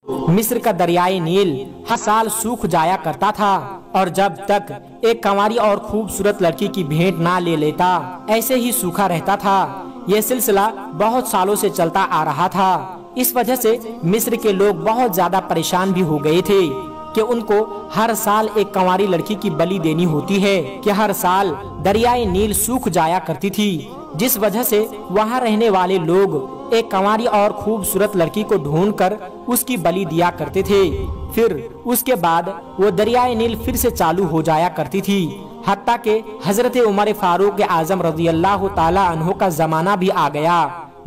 मिस्र का दरियाए नील हर साल सूख जाया करता था और जब तक एक कंवारी और खूबसूरत लड़की की भेंट ना ले लेता ऐसे ही सूखा रहता था। यह सिलसिला बहुत सालों से चलता आ रहा था। इस वजह से मिस्र के लोग बहुत ज्यादा परेशान भी हो गए थे कि उनको हर साल एक कंवारी लड़की की बलि देनी होती है कि हर साल दरियाए नील सूख जाया करती थी, जिस वजह से वहाँ रहने वाले लोग एक कंवारी और खूबसूरत लड़की को ढूंढकर उसकी बलि दिया करते थे। फिर उसके बाद वो दरियाए नील फिर से चालू हो जाया करती थी, हत्ता के हजरत उमर फारूक आजम रज़ी अल्लाह ताला अन्हो का जमाना भी आ गया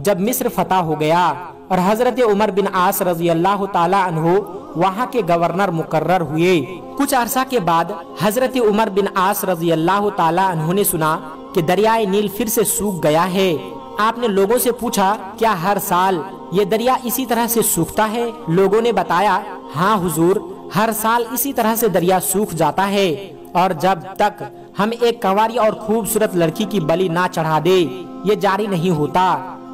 जब मिस्र फतह हो गया और हजरत उमर बिन आस रज़ी अल्लाह ताला अन्हो वहाँ के गवर्नर मुकर्रर हुए। कुछ अरसा के बाद हजरत उमर बिन आस रज़ी अल्लाह ताला अन्हो ने सुना कि दरियाए नील फिर से सूख गया है। आपने लोगों से पूछा, क्या हर साल ये दरिया इसी तरह से सूखता है? लोगों ने बताया, हाँ हुजूर, हर साल इसी तरह से दरिया सूख जाता है और जब तक हम एक कंवारी और खूबसूरत लड़की की बलि ना चढ़ा दे ये जारी नहीं होता।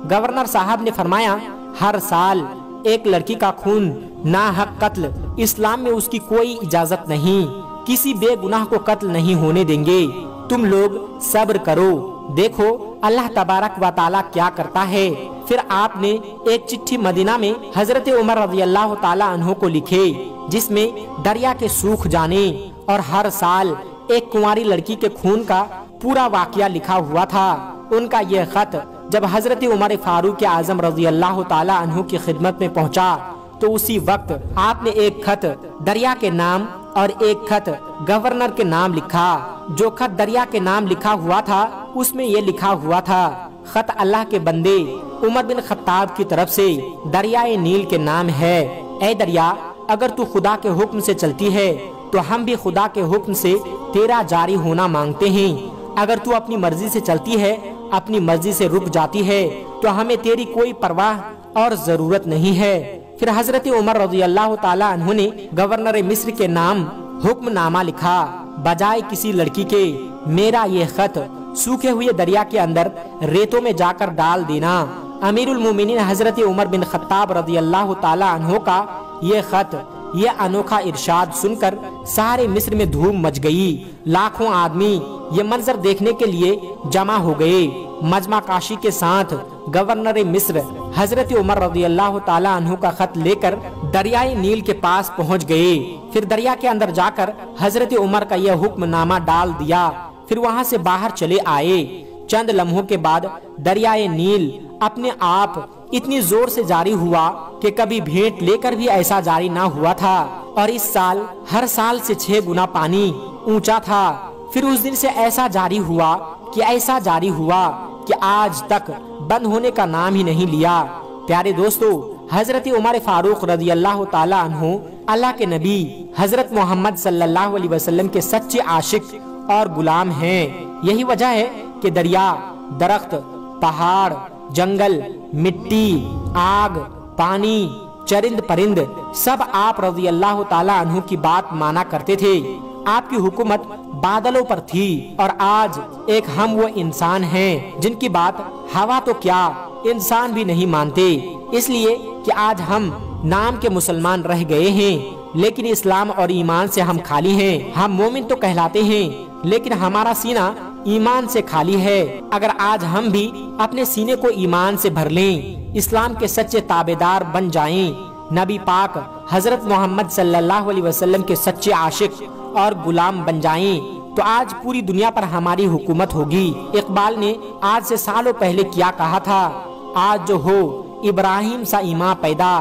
गवर्नर साहब ने फरमाया, हर साल एक लड़की का खून नाहक कत्ल, इस्लाम में उसकी कोई इजाजत नहीं, किसी बेगुनाह को कत्ल नहीं होने देंगे। तुम लोग सब्र करो, देखो अल्लाह तबारक व ताला क्या करता है। फिर आपने एक चिट्ठी मदीना में हजरत उमर रज़ी अल्लाह ताला अन्हो को लिखे जिसमें दरिया के सूख जाने और हर साल एक कुंवारी लड़की के खून का पूरा वाकया लिखा हुआ था। उनका यह खत जब हजरत उमर फारूक आजम रज़ी अल्लाह ताला अन्हो की खिदमत में पहुंचा तो उसी वक्त आपने एक खत दरिया के नाम और एक खत गवर्नर के नाम लिखा। जो खत दरिया के नाम लिखा हुआ था उसमें ये लिखा हुआ था, खत अल्लाह के बंदे उमर बिन खत्ताब की तरफ से दरियाए नील के नाम है। ऐ दरिया, अगर तू खुदा के हुक्म से चलती है तो हम भी खुदा के हुक्म से तेरा जारी होना मांगते हैं। अगर तू अपनी मर्जी से चलती है, अपनी मर्जी से रुक जाती है तो हमें तेरी कोई परवाह और जरूरत नहीं है। फिर हजरत उमर रज़ी अल्लाह ताला अन्हु ने गवर्नर मिस्र के नाम हुक्मनामा लिखा, बजाय किसी लड़की के मेरा ये खत सूखे हुए दरिया के अंदर रेतों में जाकर डाल देना। अमीरुल मोमिनीन हजरत उमर बिन खत्ताब रज़ी अल्लाह ताला अन्हु का ये खत, ये अनोखा इरशाद सुनकर सारे मिस्र में धूम मच गई। लाखों आदमी ये मंजर देखने के लिए जमा हो गए। मजमा काशी के साथ गवर्नर मिस्र हजरत उमर रज़ी अल्लाह ताला अन्हु का खत लेकर दरियाए नील के पास पहुंच गए। फिर दरिया के अंदर जाकर हजरत उमर का यह हुक्मनामा डाल दिया। फिर वहां से बाहर चले आए। चंद लम्हों के बाद दरियाए नील अपने आप इतनी जोर से जारी हुआ कि कभी भेंट लेकर भी ऐसा जारी ना हुआ था और इस साल हर साल से 6 गुना पानी ऊंचा था। फिर उस दिन से ऐसा जारी हुआ कि आज तक बंद होने का नाम ही नहीं लिया। प्यारे दोस्तों, हजरत उमर फारूक रज़ी अल्लाह ताला अन्हु अल्लाह के नबी हजरत मोहम्मद सल्लल्लाहु अलैहि वसल्लम के सच्चे आशिक और गुलाम हैं। यही वजह है कि दरिया, दरख्त, पहाड़, जंगल, मिट्टी, आग, पानी, चरिंद परिंद सब आप रज़ी अल्लाह ताला अन्हु की बात माना करते थे। आपकी हुकूमत बादलों पर थी और आज एक हम वो इंसान हैं जिनकी बात हवा तो क्या इंसान भी नहीं मानते। इसलिए कि आज हम नाम के मुसलमान रह गए हैं लेकिन इस्लाम और ईमान से हम खाली हैं। हम मोमिन तो कहलाते हैं लेकिन हमारा सीना ईमान से खाली है। अगर आज हम भी अपने सीने को ईमान से भर लें, इस्लाम के सच्चे ताबेदार बन जाएं, नबी पाक हजरत मोहम्मद सल्लल्लाहु अलैहि वसल्लम के सच्चे आशिक और गुलाम बन जाएं, तो आज पूरी दुनिया पर हमारी हुकूमत होगी। इकबाल ने आज से सालों पहले क्या कहा था, आज जो हो इब्राहिम सा ईमान पैदा,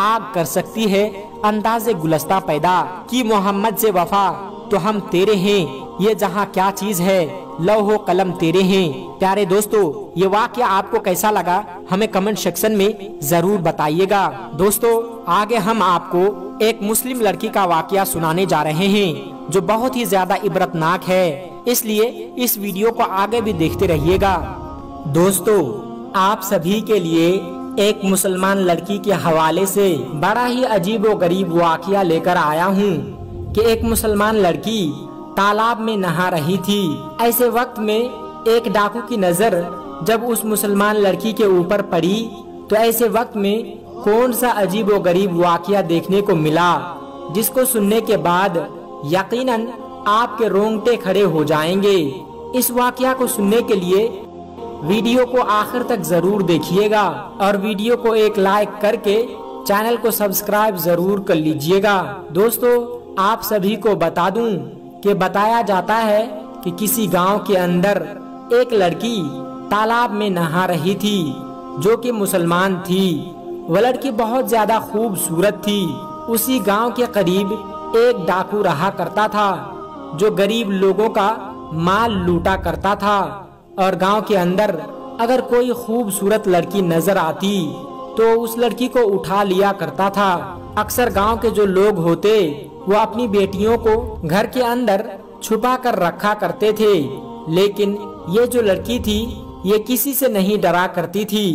आग कर सकती है अंदाजे गुलस्ता पैदा, कि मोहम्मद से वफा तो हम तेरे हैं, ये जहाँ क्या चीज है लौहो कलम तेरे हैं। प्यारे दोस्तों, ये वाकया आपको कैसा लगा हमें कमेंट सेक्शन में जरूर बताइएगा। दोस्तों, आगे हम आपको एक मुस्लिम लड़की का वाकया सुनाने जा रहे हैं जो बहुत ही ज्यादा इबरतनाक है, इसलिए इस वीडियो को आगे भी देखते रहिएगा। दोस्तों, आप सभी के लिए एक मुसलमान लड़की के हवाले से बड़ा ही अजीब व गरीब वाकया लेकर आया हूँ कि एक मुसलमान लड़की तालाब में नहा रही थी। ऐसे वक्त में एक डाकू की नजर जब उस मुसलमान लड़की के ऊपर पड़ी तो ऐसे वक्त में कौन सा अजीब व गरीब वाकया देखने को मिला जिसको सुनने के बाद यकीनन आपके रोंगटे खड़े हो जाएंगे। इस वाकया को सुनने के लिए वीडियो को आखिर तक जरूर देखिएगा और वीडियो को एक लाइक करके चैनल को सब्सक्राइब जरूर कर लीजिएगा। दोस्तों, आप सभी को बता दूं कि बताया जाता है कि किसी गांव के अंदर एक लड़की तालाब में नहा रही थी जो कि मुसलमान थी। वह लड़की बहुत ज्यादा खूबसूरत थी। उसी गांव के करीब एक डाकू रहा करता था जो गरीब लोगों का माल लूटा करता था और गांव के अंदर अगर कोई खूबसूरत लड़की नजर आती तो उस लड़की को उठा लिया करता था। अक्सर गांव के जो लोग होते वो अपनी बेटियों को घर के अंदर छुपा कर रखा करते थे, लेकिन ये जो लड़की थी ये किसी से नहीं डरा करती थी,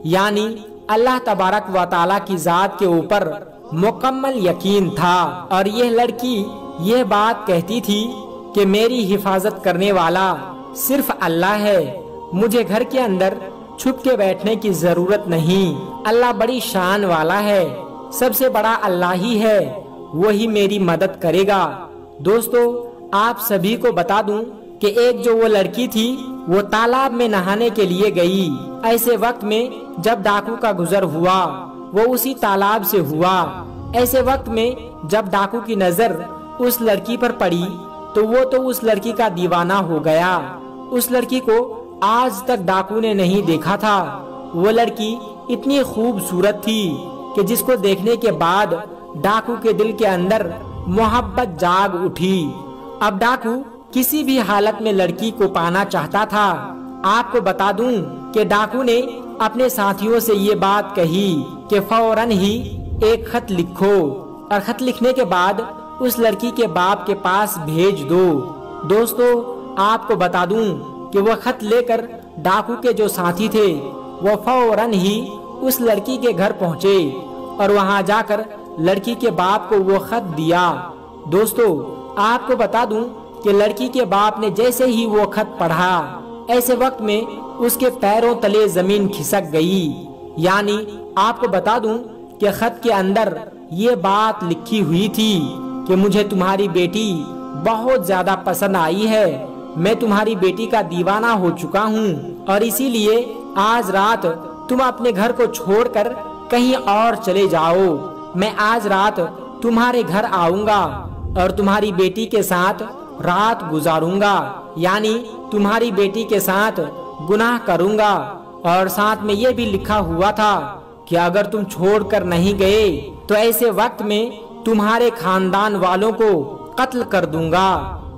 यानी अल्लाह तबारक व ताला की जात के ऊपर मुकम्मल यकीन था। और यह लड़की यह बात कहती थी कि मेरी हिफाजत करने वाला सिर्फ अल्लाह है, मुझे घर के अंदर छुप के बैठने की जरूरत नहीं। अल्लाह बड़ी शान वाला है, सबसे बड़ा अल्लाह ही है, वही मेरी मदद करेगा। दोस्तों, आप सभी को बता दूं कि एक जो वो लड़की थी वो तालाब में नहाने के लिए गई। ऐसे वक्त में जब डाकू का गुजर हुआ वो उसी तालाब से हुआ। ऐसे वक्त में जब डाकू की नजर उस लड़की पर पड़ी तो वो तो उस लड़की का दीवाना हो गया। उस लड़की को आज तक डाकू ने नहीं देखा था। वो लड़की इतनी खूबसूरत थी कि जिसको देखने के बाद डाकू के दिल के अंदर मोहब्बत जाग उठी। अब डाकू किसी भी हालत में लड़की को पाना चाहता था। आपको बता दूं कि डाकू ने अपने साथियों से ये बात कही कि फौरन ही एक खत लिखो और खत लिखने के बाद उस लड़की के बाप के पास भेज दो। दोस्तों, आपको बता दूं कि वह खत लेकर डाकू के जो साथी थे वो फौरन ही उस लड़की के घर पहुंचे और वहां जाकर लड़की के बाप को वो खत दिया। दोस्तों, आपको बता दूं कि लड़की के बाप ने जैसे ही वो खत पढ़ा ऐसे वक्त में उसके पैरों तले जमीन खिसक गई। यानी आपको बता दूं कि खत के अंदर ये बात लिखी हुई थी कि मुझे तुम्हारी बेटी बहुत ज्यादा पसंद आई है, मैं तुम्हारी बेटी का दीवाना हो चुका हूँ और इसीलिए आज रात तुम अपने घर को छोड़कर कहीं और चले जाओ। मैं आज रात तुम्हारे घर आऊंगा और तुम्हारी बेटी के साथ रात गुजारूंगा, यानी तुम्हारी बेटी के साथ गुनाह करूंगा। और साथ में ये भी लिखा हुआ था कि अगर तुम छोड़कर नहीं गए तो ऐसे वक्त में तुम्हारे खानदान वालों को कत्ल कर दूंगा।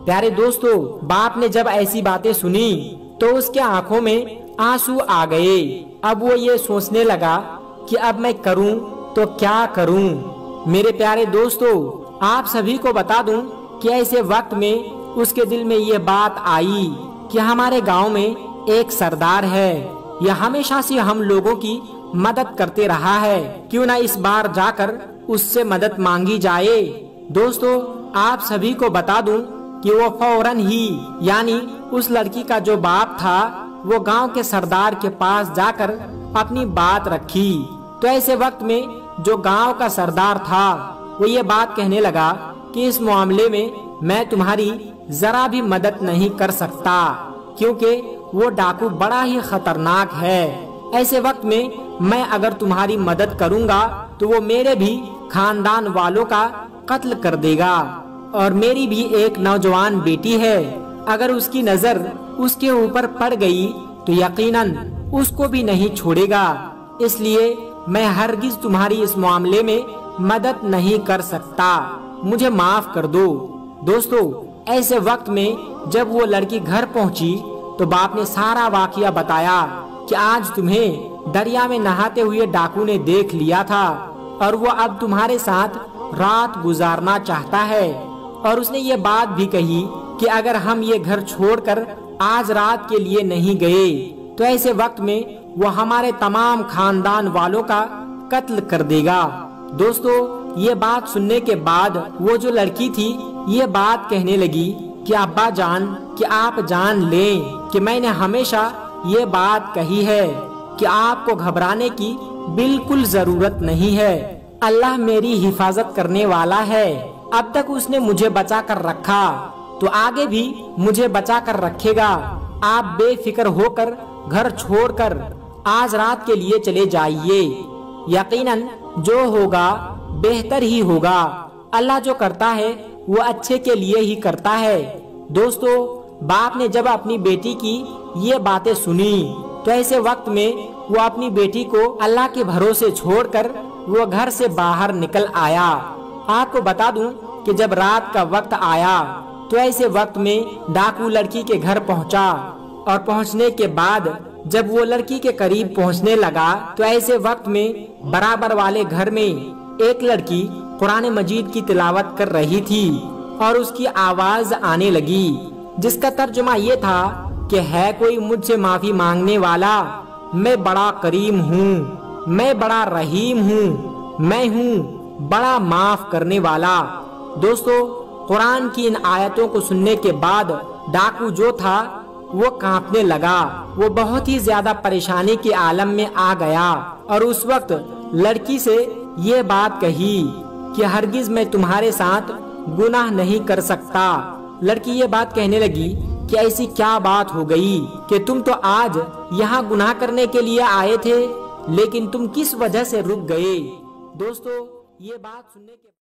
प्यारे दोस्तों, बाप ने जब ऐसी बातें सुनी तो उसके आंखों में आंसू आ गए। अब वो ये सोचने लगा कि अब मैं करूं तो क्या करूं। मेरे प्यारे दोस्तों, आप सभी को बता दूं कि ऐसे वक्त में उसके दिल में ये बात आई कि हमारे गांव में एक सरदार है, यह हमेशा से हम लोगों की मदद करते रहा है, क्यों ना इस बार जाकर उससे मदद मांगी जाए। दोस्तों, आप सभी को बता दूं कि वो फौरन ही यानी उस लड़की का जो बाप था वो गांव के सरदार के पास जाकर अपनी बात रखी। तो ऐसे वक्त में जो गांव का सरदार था वो ये बात कहने लगा कि इस मामले में मैं तुम्हारी जरा भी मदद नहीं कर सकता, क्योंकि वो डाकू बड़ा ही खतरनाक है। ऐसे वक्त में मैं अगर तुम्हारी मदद करूंगा तो वो मेरे भी खानदान वालों का कत्ल कर देगा और मेरी भी एक नौजवान बेटी है, अगर उसकी नजर उसके ऊपर पड़ गई तो यकीनन उसको भी नहीं छोड़ेगा। इसलिए मैं हरगिज तुम्हारी इस मामले में मदद नहीं कर सकता, मुझे माफ कर दो। दोस्तों, ऐसे वक्त में जब वो लड़की घर पहुंची तो बाप ने सारा वाकया बताया कि आज तुम्हें दरिया में नहाते हुए डाकू ने देख लिया था और वो अब तुम्हारे साथ रात गुजारना चाहता है। और उसने ये बात भी कही कि अगर हम ये घर छोड़कर आज रात के लिए नहीं गए तो ऐसे वक्त में वो हमारे तमाम खानदान वालों का कत्ल कर देगा। दोस्तों, ये बात सुनने के बाद वो जो लड़की थी ये बात कहने लगी कि अब्बा जान, कि आप जान लें कि मैंने हमेशा ये बात कही है कि आपको घबराने की बिल्कुल जरूरत नहीं है। अल्लाह मेरी हिफाजत करने वाला है। अब तक उसने मुझे बचा कर रखा तो आगे भी मुझे बचा कर रखेगा। आप बेफिक्र होकर घर छोड़कर आज रात के लिए चले जाइए। यकीनन जो होगा बेहतर ही होगा। अल्लाह जो करता है वो अच्छे के लिए ही करता है। दोस्तों, बाप ने जब अपनी बेटी की ये बातें सुनी तो ऐसे वक्त में वो अपनी बेटी को अल्लाह के भरोसे छोड़कर वो घर से बाहर निकल आया। आपको बता दूं कि जब रात का वक्त आया तो ऐसे वक्त में डाकू लड़की के घर पहुंचा और पहुंचने के बाद जब वो लड़की के करीब पहुंचने लगा तो ऐसे वक्त में बराबर वाले घर में एक लड़की कुरान मजीद की तिलावत कर रही थी और उसकी आवाज आने लगी, जिसका तर्जुमा ये था कि है कोई मुझसे माफी मांगने वाला? मैं बड़ा करीम हूँ, मैं बड़ा रहीम हूँ, मैं हूँ बड़ा माफ करने वाला। दोस्तों, कुरान की इन आयतों को सुनने के बाद डाकू जो था वो कांपने लगा। वो बहुत ही ज्यादा परेशानी के आलम में आ गया और उस वक्त लड़की से ये बात कही कि हरगिज मैं तुम्हारे साथ गुनाह नहीं कर सकता। लड़की ये बात कहने लगी कि ऐसी क्या बात हो गई कि तुम तो आज यहाँ गुनाह करने के लिए आए थे, लेकिन तुम किस वजह से रुक गए? दोस्तों, ये बात सुनने के